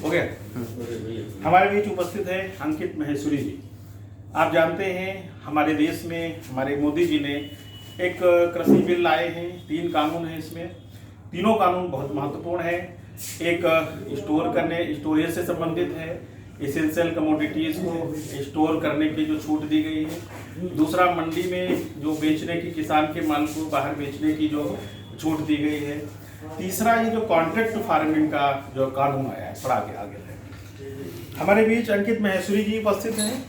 हो गया। हमारे बीच उपस्थित है अंकित महेश्वरी जी। आप जानते हैं हमारे देश में हमारे मोदी जी ने एक कृषि बिल लाए हैं। 3 कानून हैं इसमें। तीनों कानून बहुत महत्वपूर्ण है। एक स्टोरेज से संबंधित है, एसेंशियल कमोडिटीज को स्टोर करने की जो छूट दी गई है। दूसरा, मंडी में जो बेचने की, किसान के माल को बाहर बेचने की जो छूट दी गई है। तीसरा, ये जो कॉन्ट्रैक्ट फार्मिंग का जो कानून आया है, थोड़ा आगे है। हमारे बीच अंकित महेश्वरी जी उपस्थित हैं।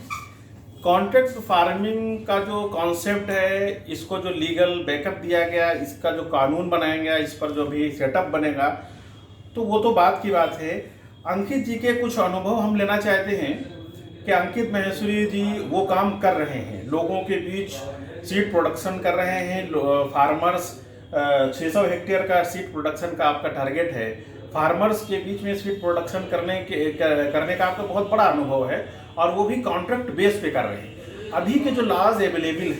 कॉन्ट्रैक्ट फार्मिंग का जो कॉन्सेप्ट है, इसको जो लीगल बैकअप दिया गया, इसका जो कानून बनाया गया, इस पर जो भी सेटअप बनेगा, तो वो तो बात की बात है। अंकित जी के कुछ अनुभव हम लेना चाहते हैं कि अंकित महेश्वरी जी वो काम कर रहे हैं, लोगों के बीच सीड प्रोडक्शन कर रहे हैं। फार्मर्स 600 हेक्टेयर का सीड प्रोडक्शन का आपका टारगेट है। फार्मर्स के बीच में सीड प्रोडक्शन करने का आपका बहुत बड़ा अनुभव है, और वो भी कॉन्ट्रैक्ट बेस पे कर रहे हैं। अभी के जो लॉज अवेलेबल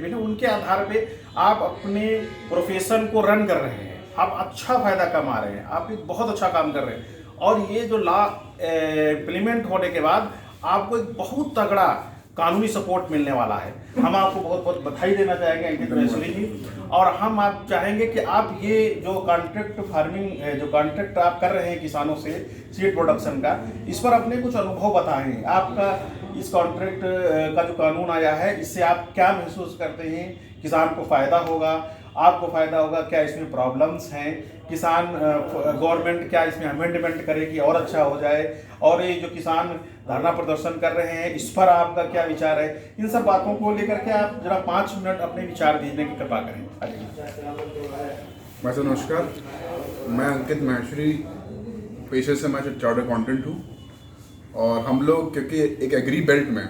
हैं, उनके आधार पे आप अपने प्रोफेशन को रन कर रहे हैं। आप अच्छा फायदा कमा रहे हैं, आप एक बहुत अच्छा काम कर रहे हैं। और ये जो लॉ इम्प्लीमेंट होने के बाद आपको एक बहुत तगड़ा कानूनी सपोर्ट मिलने वाला है। हम आपको बहुत बहुत बधाई देना चाहेंगे अंकित महेश्वरी जी। और हम आप चाहेंगे कि आप ये जो कॉन्ट्रैक्ट फार्मिंग, जो कॉन्ट्रैक्ट आप कर रहे हैं किसानों से सीड प्रोडक्शन का, इस पर अपने कुछ अनुभव बताएं। आपका इस कॉन्ट्रैक्ट का जो कानून आया है, इससे आप क्या महसूस करते हैं? किसान को फायदा होगा, आपको फायदा होगा, क्या इसमें प्रॉब्लम्स हैं? किसान गवर्नमेंट क्या इसमें अमेंडमेंट करेगी और अच्छा हो जाए? और ये जो किसान धरना प्रदर्शन कर रहे हैं, इस पर आपका क्या विचार है? इन सब बातों को लेकर के आप जरा 5 मिनट अपने विचार देने की कृपा करें। वैसे नमस्कार, मैं अंकित महेश्वरी, पेशे से मैं चार्टर्ड अकाउंटेंट हूँ। और हम लोग क्योंकि एक एग्री बेल्ट में,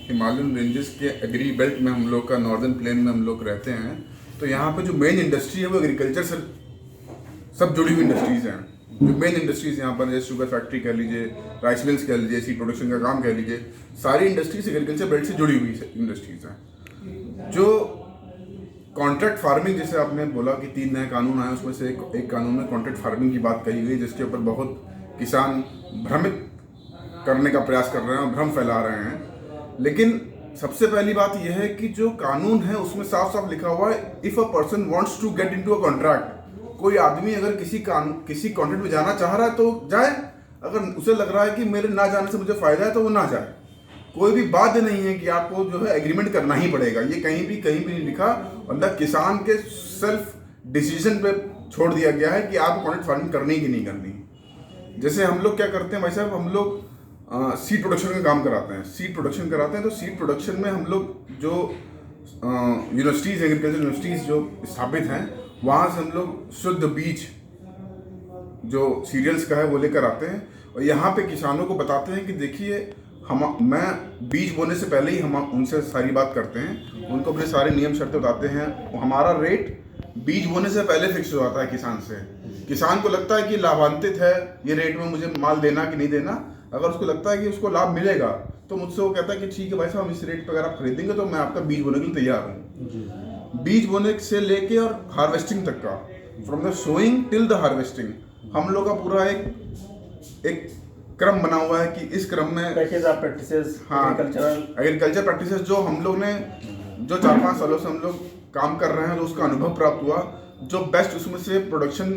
हिमालयन रेंजेस के एग्री बेल्ट में हम लोग का नॉर्दर्न प्लेन में हम लोग रहते हैं, तो यहाँ पे जो मेन इंडस्ट्री है वो एग्रीकल्चर से सब जुड़ी हुई इंडस्ट्रीज़ हैं। जो मेन इंडस्ट्रीज़ यहाँ पर, जैसे शुगर फैक्ट्री कह लीजिए, राइस मिल्स कह लीजिए, सीड प्रोडक्शन का काम कह लीजिए, सारी इंडस्ट्रीज एग्रीकल्चर बेल्ट से जुड़ी हुई इंडस्ट्रीज़ हैं। जो कॉन्ट्रैक्ट फार्मिंग, जैसे आपने बोला कि 3 नए कानून आए, उसमें से एक कानून में कॉन्ट्रैक्ट फार्मिंग की बात कही गई, जिसके ऊपर बहुत किसान भ्रमित करने का प्रयास कर रहे हैं और भ्रम फैला रहे हैं। लेकिन सबसे पहली बात यह है कि जो कानून है उसमें साफ साफ लिखा हुआ है, if a person wants to get into a contract, कोई आदमी अगर किसी कॉन्ट्रैक्ट में जाना चाह रहा है तो जाए, अगर उसे लग रहा है कि मेरे ना जाने से मुझे फायदा है तो वो ना जाए। कोई भी बाध्य नहीं है कि आपको जो है एग्रीमेंट करना ही पड़ेगा, ये कहीं भी नहीं लिखा। मतलब किसान के सेल्फ डिसीजन पे छोड़ दिया गया है कि आपको कॉन्ट्रैक्ट फार्मिंग करनी कि नहीं करनी। जैसे हम लोग क्या करते हैं भाई साहब, हम लोग सीड प्रोडक्शन का काम कराते हैं। तो सीड प्रोडक्शन में हम लोग जो यूनिवर्सिटीज़, एग्रीकल्चर यूनिवर्सिटीज़ जो स्थापित हैं, वहाँ से हम लोग शुद्ध बीज जो सीरियल्स का है वो लेकर आते हैं, और यहाँ पे किसानों को बताते हैं कि देखिए, मैं बीज बोने से पहले ही हम उनसे सारी बात करते हैं, उनको अपने सारे नियम शर्तें बताते हैं। हमारा रेट बीज बोने से पहले फिक्स हो जाता है किसान से। किसान को लगता है कि लाभान्वित है ये रेट में मुझे माल देना कि नहीं देना। अगर उसको लगता है कि उसको लाभ मिलेगा तो मुझसे वो कहता है कि ठीक है भाई साहब, हम इस रेट पर अगर आप खरीदेंगे तो मैं आपका बीज बोने के लिए तैयार हूँ। बीज बोने से लेके और हार्वेस्टिंग तक का, from the sowing till the harvesting, हम लोग का पूरा एक क्रम बना हुआ है कि इस क्रम में package of practices, agriculture practices जो हम लोग ने जो 4-5 सालों से हम लोग काम कर रहे हैं, तो उसका अनुभव प्राप्त हुआ, जो बेस्ट उसमें से प्रोडक्शन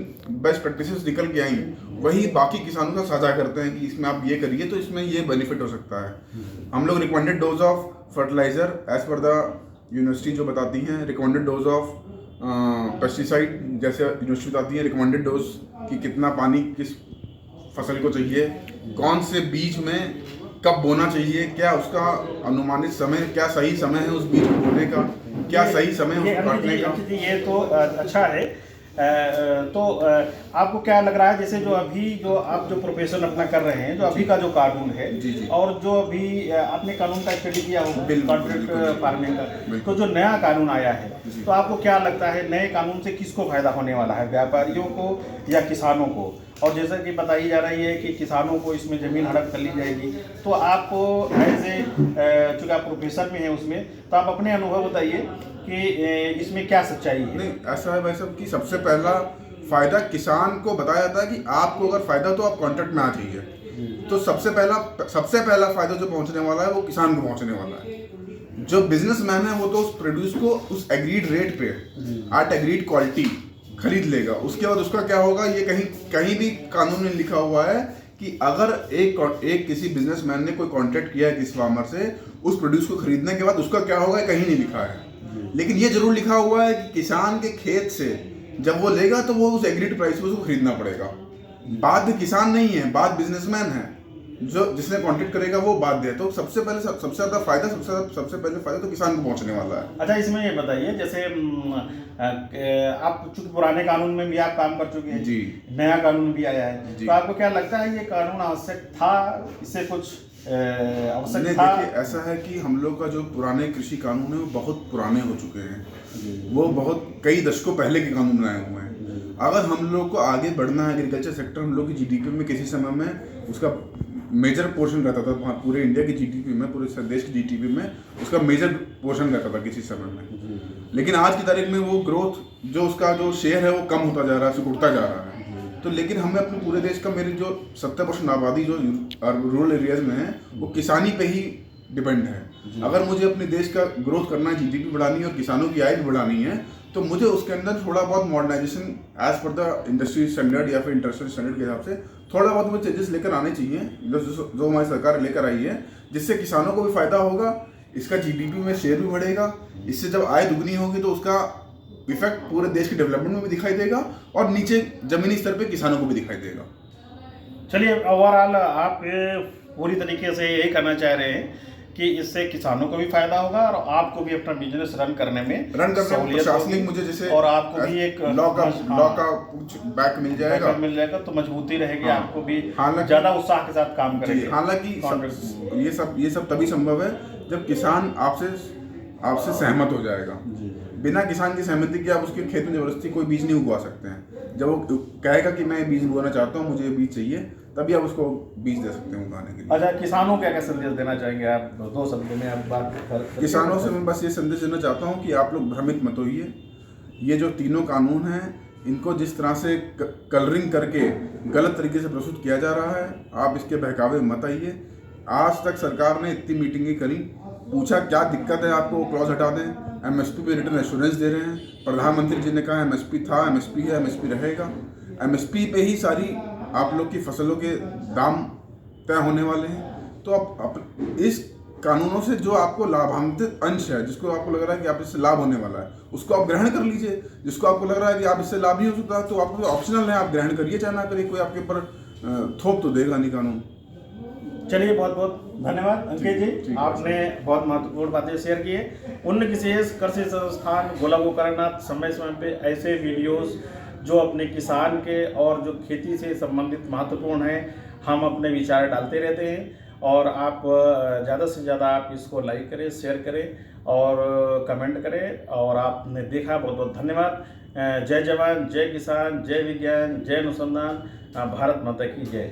बेस्ट प्रैक्टिसेस निकल के आई, वही बाकी किसानों का साझा करते हैं कि इसमें आप ये करिए तो इसमें ये बेनिफिट हो सकता है। हम लोग recommended dose of fertilizer as per the university जो बताती हैं, रिकमेंडेड डोज ऑफ पेस्टिसाइड जैसे यूनिवर्सिटी बताती है, रिकमेंडेड डोज कि कितना पानी किस फसल को चाहिए, कौन से बीज में कब बोना चाहिए, क्या उसका अनुमानित समय, क्या सही समय है उस बीज को बोने का, क्या सही समय है उसको काटने का। ये तो अच्छा है। तो आपको क्या लग रहा है, जैसे जो अभी जो आप जो प्रोफेशन अपना कर रहे हैं, जो अभी का जो कानून है, जी। और जो अभी आपने कानून का स्टडी किया होगा कॉन्ट्रैक्ट फार्मिंग का, तो जो नया कानून आया है, तो आपको क्या लगता है नए कानून से किसको फायदा होने वाला है, व्यापारियों को या किसानों को? और जैसा कि बताई जा रही है कि किसानों को इसमें ज़मीन हड़प कर ली जाएगी, तो आपको एज ए चूँकि आप प्रोफेसर में हैं उसमें, तो आप अपने अनुभव बताइए कि इसमें क्या सच्चाई है? नहीं, ऐसा है भाई साहब कि सबसे पहला फायदा किसान को बताया जाता है कि आपको अगर फायदा हो तो आप कॉन्ट्रैक्ट में आ जाइए। तो सबसे पहला फायदा जो पहुंचने वाला है वो किसान को पहुंचने वाला है। जो बिजनेसमैन है वो तो उस प्रोड्यूस को उस एग्रीड रेट पे एट एग्रीड क्वालिटी खरीद लेगा। उसके बाद उसका क्या होगा, ये कहीं भी कानून में लिखा हुआ है कि अगर एक किसी बिजनेसमैन ने कोई कॉन्ट्रैक्ट किया है किसी फार्मर से, उस प्रोड्यूस को खरीदने के बाद उसका क्या होगा कहीं नहीं लिखा है। लेकिन ये जरूर लिखा हुआ है कि किसान के खेत से जब वो लेगा तो वो उस एग्रीड प्राइस पे उसको खरीदना पड़ेगा। बाध्य किसान नहीं है, बाध्य बिजनेसमैन है, जो जिसने कॉन्ट्रैक्ट करेगा वो बाध्य है। तो सबसे ज्यादा फायदा सबसे पहले फायदा तो किसान को पहुंचने वाला है। अच्छा, इसमें ये बताइए, जैसे आप चूंकि पुराने कानून में भी आप काम कर चुके हैं जी, नया कानून भी आया है, जी। तो आपको क्या लगता है ये कानून आवश्यक था, इससे कुछ आवश्यक था? देखिए, ऐसा है कि हम लोग का जो पुराने कृषि कानून है वो बहुत पुराने हो चुके हैं। वो बहुत कई दशकों पहले के कानून बनाए हुए हैं। अगर हम लोग को आगे बढ़ना है एग्रीकल्चर सेक्टर, हम लोग की जीडीपी में किसी समय में उसका मेजर पोर्शन रहता था, पूरे इंडिया की जीडीपी में, पूरे देश की जीडीपी में उसका मेजर पोर्शन रहता था किसी समय में। लेकिन आज की तारीख में वो ग्रोथ जो उसका जो शेयर है वो कम होता जा रहा है, सिकुड़ता जा रहा है। तो लेकिन हमें अपने पूरे देश का, मेरी जो 70% आबादी जो रूरल एरियाज में है वो किसानी पे ही डिपेंड है। अगर मुझे अपने देश का ग्रोथ करना है, जीडीपी बढ़ानी है और किसानों की आय भी बढ़ानी है, तो मुझे उसके अंदर थोड़ा बहुत modernization as per the industry standard या फिर इंटरनेशनल स्टैंडर्ड के हिसाब से थोड़ा बहुत मुझे चेंजेस लेकर आने चाहिए, जो हमारी सरकार लेकर आई है, जिससे किसानों को भी फायदा होगा, इसका जीडीपी में शेयर भी बढ़ेगा। इससे जब आय दुगनी होगी तो उसका इफेक्ट पूरे देश के डेवलपमेंट में भी दिखाई देगा और नीचे जमीनी स्तर पे किसानों को भी दिखाई देगा। चलिए, ओवरऑल आप पूरी तरीके से यही करना चाह रहे हैं कि इससे किसानों को भी फायदा होगा और आपको भी अपना बिजनेस रन करने में प्रशासनिक मुझे जैसे और आपको भी एक लॉ का कुछ बैक मिल जाएगा तो मजबूती रहेगी। हाँ, आपको भी हालांकि ज्यादा उत्साह के साथ काम करेंगे। हालांकि ये सब तभी संभव है जब किसान आपसे सहमत हो जाएगा। बिना किसान की सहमति के आप उसके खेत में जबरदस्ती कोई बीज नहीं उगवा सकते हैं। जब वो कहेगा कि मैं ये बीज उगाना चाहता हूँ, मुझे ये बीज चाहिए, तभी आप उसको बीज दे सकते हैं उगाने के लिए। अच्छा, किसानों को क्या संदेश देना चाहेंगे आप, 2 शब्दों में आप बात कर? किसानों से मैं बस ये संदेश देना चाहता हूँ कि आप लोग भ्रमित मत होइए। ये जो तीनों कानून हैं, इनको जिस तरह से कलरिंग करके गलत तरीके से प्रस्तुत किया जा रहा है, आप इसके बहकावे मत आइए। आज तक सरकार ने इतनी मीटिंगें करी, पूछा क्या दिक्कत है आपको, वो क्लॉज हटा दें। एमएसपी पे रिटर्न एश्योरेंस दे रहे हैं। प्रधानमंत्री जी ने कहा एमएसपी था, एमएसपी है, एमएसपी रहेगा। एमएसपी पे ही सारी आप लोग की फसलों के दाम तय होने वाले हैं। तो आप इस कानूनों से जो आपको लाभान्वित अंश है, जिसको आपको लग रहा है कि आप इससे लाभ होने वाला है, उसको आप ग्रहण कर लीजिए। जिसको आपको लग रहा है कि आप इससे लाभ नहीं हो सकता, तो आपको ऑप्शनल है, आप ग्रहण करिए चाहे ना करिए, कोई आपके ऊपर थोप तो देगा नहीं कानून। चलिए, बहुत बहुत धन्यवाद अंकित जी, आपने बहुत महत्वपूर्ण बातें शेयर की है। उन्नत विशेष कृषि संस्थान गोला गोकर्णनाथ समय समय पे ऐसे वीडियोस जो अपने किसान के और जो खेती से संबंधित महत्वपूर्ण है, हम अपने विचार डालते रहते हैं। और आप ज़्यादा से ज़्यादा आप इसको लाइक करें, शेयर करें और कमेंट करें। और आपने देखा, बहुत बहुत धन्यवाद। जय जवान, जय किसान, जय विज्ञान, जय अनुसंधान, भारत माता की जय।